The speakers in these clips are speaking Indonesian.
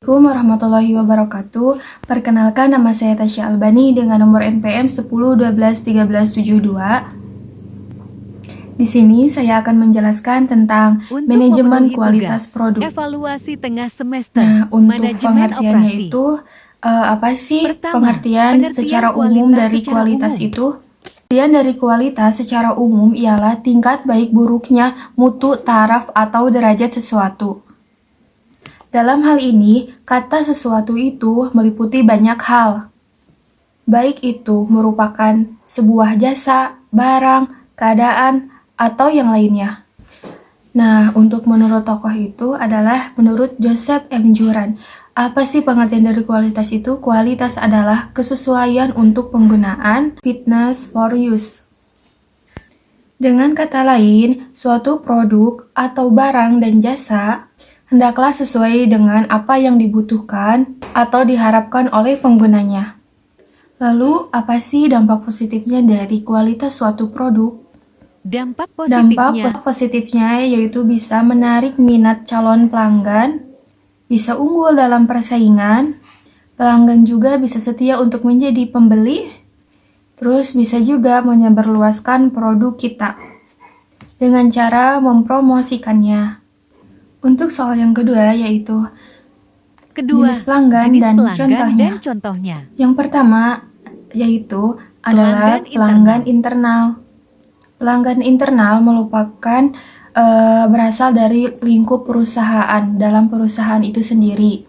Assalamualaikum warahmatullahi wabarakatuh. Perkenalkan, nama saya Tasya Albani dengan nomor NPM 10121372. Di sini saya akan menjelaskan tentang Untuk manajemen memenuhi kualitas tugas, produk. evaluasi tengah semester, Nah, untuk manajemen pengertiannya operasi. itu apa sih Pertama, pengertian pengertian secara umum kualitas dari secara kualitas umum. itu? Pengertian dari kualitas secara umum ialah tingkat baik buruknya mutu, taraf, atau derajat sesuatu. Dalam hal ini, kata sesuatu itu meliputi banyak hal. Baik itu merupakan sebuah jasa, barang, keadaan, atau yang lainnya. Nah, untuk menurut tokoh itu adalah menurut Joseph M. Juran. Apa sih pengertian dari kualitas itu? Kualitas adalah kesesuaian untuk penggunaan, fitness for use. Dengan kata lain, suatu produk atau barang dan jasa hendaklah sesuai dengan apa yang dibutuhkan atau diharapkan oleh penggunanya. Lalu, apa sih dampak positifnya dari kualitas suatu produk? Dampak Dampak positifnya yaitu bisa menarik minat calon pelanggan, bisa unggul dalam persaingan, pelanggan juga bisa setia untuk menjadi pembeli, terus bisa juga menyebarluaskan produk kita dengan cara mempromosikannya. Untuk soal yang kedua yaitu jenis pelanggan, dan contohnya. Yang pertama yaitu adalah pelanggan internal. Pelanggan internal merupakan berasal dari lingkup perusahaan dalam perusahaan itu sendiri,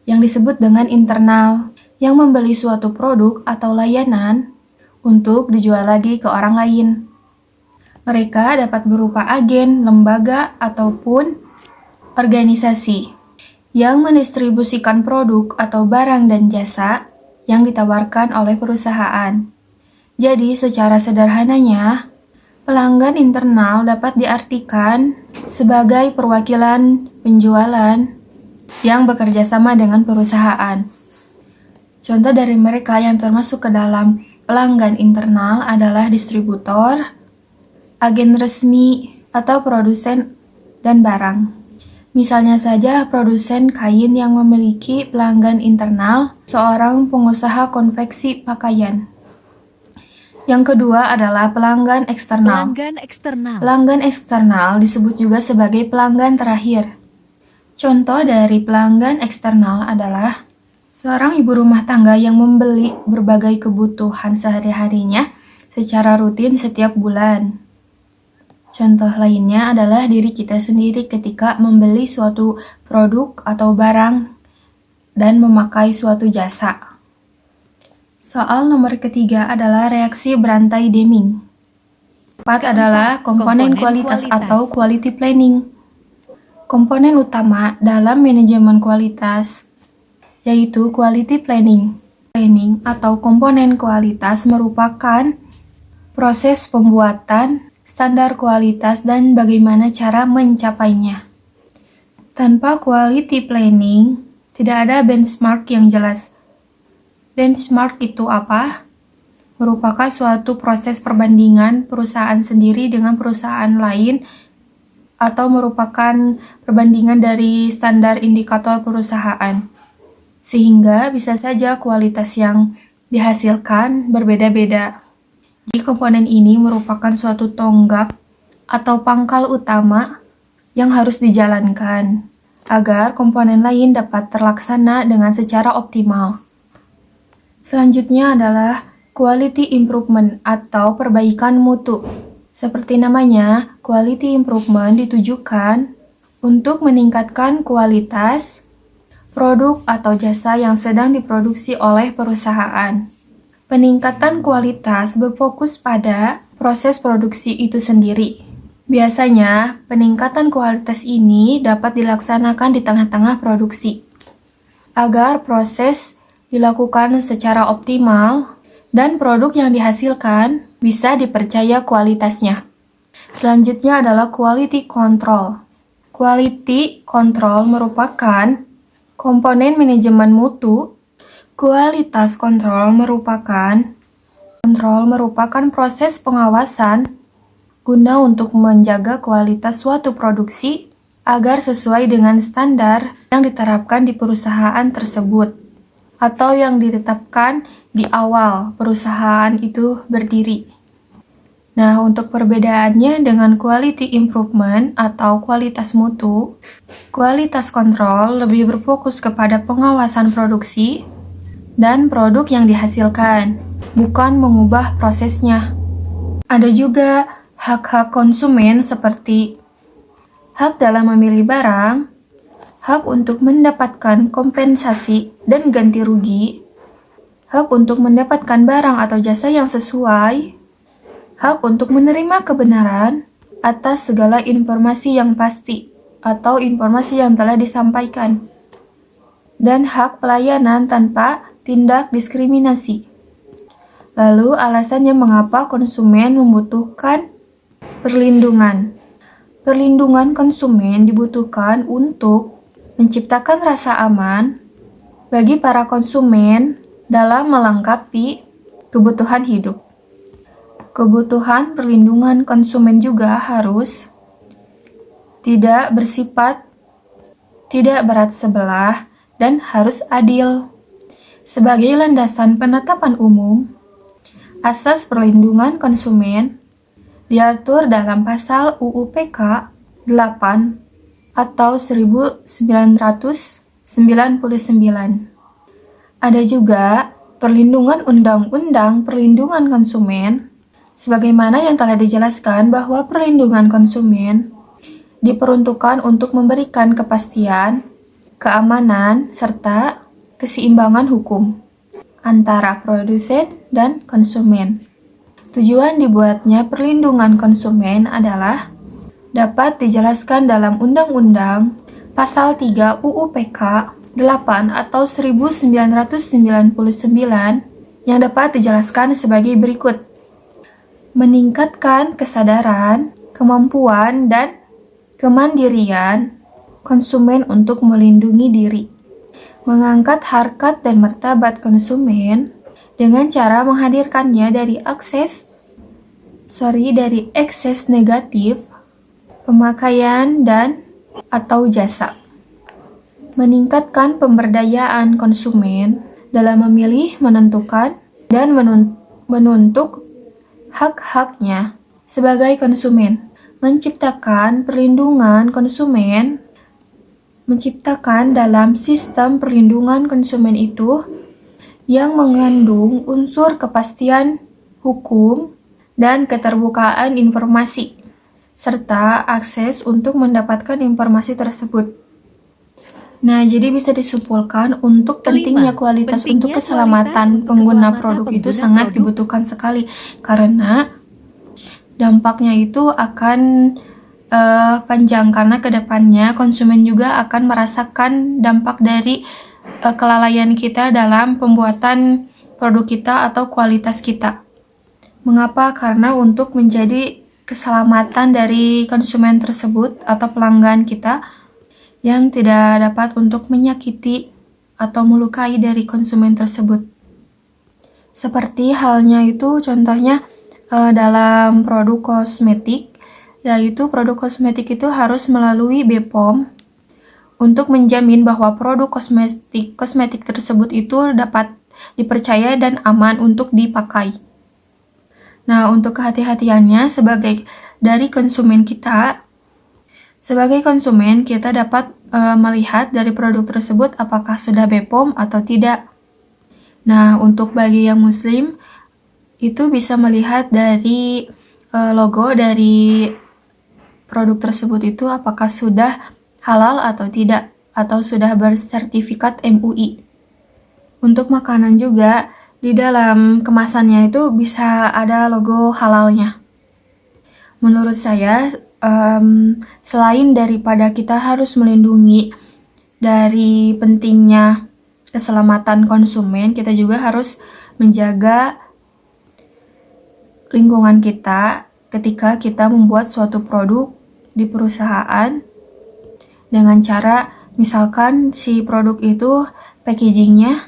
yang disebut dengan internal, yang membeli suatu produk atau layanan untuk dijual lagi ke orang lain. Mereka dapat berupa agen, lembaga, ataupun organisasi yang mendistribusikan produk atau barang dan jasa yang ditawarkan oleh perusahaan. Jadi, secara sederhananya, pelanggan internal dapat diartikan sebagai perwakilan penjualan yang bekerja sama dengan perusahaan. Contoh dari mereka yang termasuk ke dalam pelanggan internal adalah distributor, agen resmi, atau produsen dan barang. Misalnya saja produsen kain yang memiliki pelanggan internal, seorang pengusaha konveksi pakaian. Yang kedua adalah pelanggan eksternal. Pelanggan eksternal disebut juga sebagai pelanggan terakhir. Contoh dari pelanggan eksternal adalah seorang ibu rumah tangga yang membeli berbagai kebutuhan sehari-harinya secara rutin setiap bulan. Contoh lainnya adalah diri kita sendiri ketika membeli suatu produk atau barang dan memakai suatu jasa. Soal nomor ketiga adalah reaksi berantai Deming. Keempat adalah komponen kualitas atau quality planning. Komponen utama dalam manajemen kualitas yaitu quality planning. Planning atau komponen kualitas merupakan proses pembuatan standar kualitas dan bagaimana cara mencapainya. Tanpa quality planning, tidak ada benchmark yang jelas. Benchmark itu apa? Merupakan suatu proses perbandingan perusahaan sendiri dengan perusahaan lain atau merupakan perbandingan dari standar indikator perusahaan. Sehingga bisa saja kualitas yang dihasilkan berbeda-beda. Jadi komponen ini merupakan suatu tonggak atau pangkal utama yang harus dijalankan agar komponen lain dapat terlaksana dengan secara optimal. Selanjutnya adalah quality improvement atau perbaikan mutu. Seperti namanya, quality improvement ditujukan untuk meningkatkan kualitas produk atau jasa yang sedang diproduksi oleh perusahaan. Peningkatan kualitas berfokus pada proses produksi itu sendiri. Biasanya, peningkatan kualitas ini dapat dilaksanakan di tengah-tengah produksi, agar proses dilakukan secara optimal dan produk yang dihasilkan bisa dipercaya kualitasnya. Selanjutnya adalah quality control. Quality control merupakan komponen manajemen mutu. Kualitas kontrol merupakan proses pengawasan guna untuk menjaga kualitas suatu produksi agar sesuai dengan standar yang diterapkan di perusahaan tersebut atau yang ditetapkan di awal perusahaan itu berdiri. Nah, untuk perbedaannya dengan quality improvement atau kualitas mutu, kualitas kontrol lebih berfokus kepada pengawasan produksi dan produk yang dihasilkan, bukan mengubah prosesnya. Ada juga hak-hak konsumen seperti hak dalam memilih barang, hak untuk mendapatkan kompensasi dan ganti rugi, hak untuk mendapatkan barang atau jasa yang sesuai, hak untuk menerima kebenaran atas segala informasi yang pasti atau informasi yang telah disampaikan, dan hak pelayanan tanpa tindak diskriminasi. Lalu alasannya mengapa konsumen membutuhkan perlindungan. Perlindungan konsumen dibutuhkan untuk menciptakan rasa aman bagi para konsumen dalam melengkapi kebutuhan hidup. Kebutuhan perlindungan konsumen juga harus tidak bersifat tidak berat sebelah dan harus adil. Sebagai landasan penetapan umum, asas perlindungan konsumen diatur dalam pasal UU PK 8 atau 1999. Ada juga perlindungan Undang-Undang Perlindungan Konsumen, sebagaimana yang telah dijelaskan bahwa perlindungan konsumen diperuntukkan untuk memberikan kepastian, keamanan, serta keseimbangan hukum antara produsen dan konsumen. Tujuan dibuatnya perlindungan konsumen adalah dapat dijelaskan dalam Undang-Undang Pasal 3 UU PK 8 atau 1999 yang dapat dijelaskan sebagai berikut. Meningkatkan kesadaran, kemampuan, dan kemandirian konsumen untuk melindungi diri. Mengangkat harkat dan martabat konsumen dengan cara menghadirkannya dari ekses negatif, pemakaian dan atau jasa. Meningkatkan pemberdayaan konsumen dalam memilih, menentukan, dan menuntut hak-haknya sebagai konsumen. Menciptakan perlindungan konsumen, menciptakan dalam sistem perlindungan konsumen itu yang mengandung unsur kepastian hukum dan keterbukaan informasi, serta akses untuk mendapatkan informasi tersebut. Nah, jadi bisa disimpulkan untuk pentingnya kualitas untuk keselamatan pengguna produk itu sangat dibutuhkan sekali, karena dampaknya itu akan panjang, karena kedepannya konsumen juga akan merasakan dampak dari kelalaian kita dalam pembuatan produk kita atau kualitas kita. Mengapa? Karena untuk menjadi keselamatan dari konsumen tersebut atau pelanggan kita yang tidak dapat untuk menyakiti atau melukai dari konsumen tersebut. Seperti halnya itu contohnya dalam produk kosmetik, yaitu produk kosmetik itu harus melalui BPOM untuk menjamin bahwa produk kosmetik tersebut itu dapat dipercaya dan aman untuk dipakai. Nah, untuk kehati-hatiannya sebagai konsumen kita dapat melihat dari produk tersebut apakah sudah BPOM atau tidak. Nah, untuk bagi yang muslim itu bisa melihat dari logo dari produk tersebut itu apakah sudah halal atau tidak, atau sudah bersertifikat MUI. Untuk makanan juga di dalam kemasannya itu bisa ada logo halalnya. Menurut saya selain daripada kita harus melindungi dari pentingnya keselamatan konsumen, kita juga harus menjaga lingkungan kita ketika kita membuat suatu produk di perusahaan dengan cara misalkan si produk itu packagingnya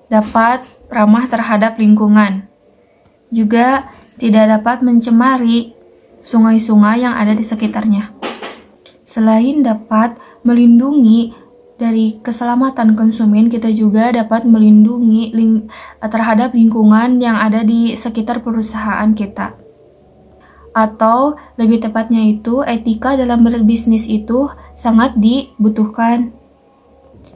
dapat ramah terhadap lingkungan, juga tidak dapat mencemari sungai-sungai yang ada di sekitarnya. Selain dapat melindungi dari keselamatan konsumen, kita juga dapat melindungi terhadap lingkungan yang ada di sekitar perusahaan kita. Atau lebih tepatnya itu, etika dalam berbisnis itu sangat dibutuhkan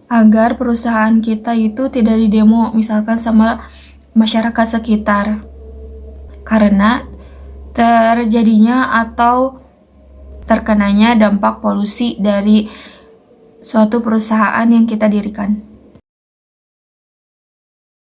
agar perusahaan kita itu tidak didemo misalkan sama masyarakat sekitar. Karena terjadinya atau terkenanya dampak polusi dari suatu perusahaan yang kita dirikan.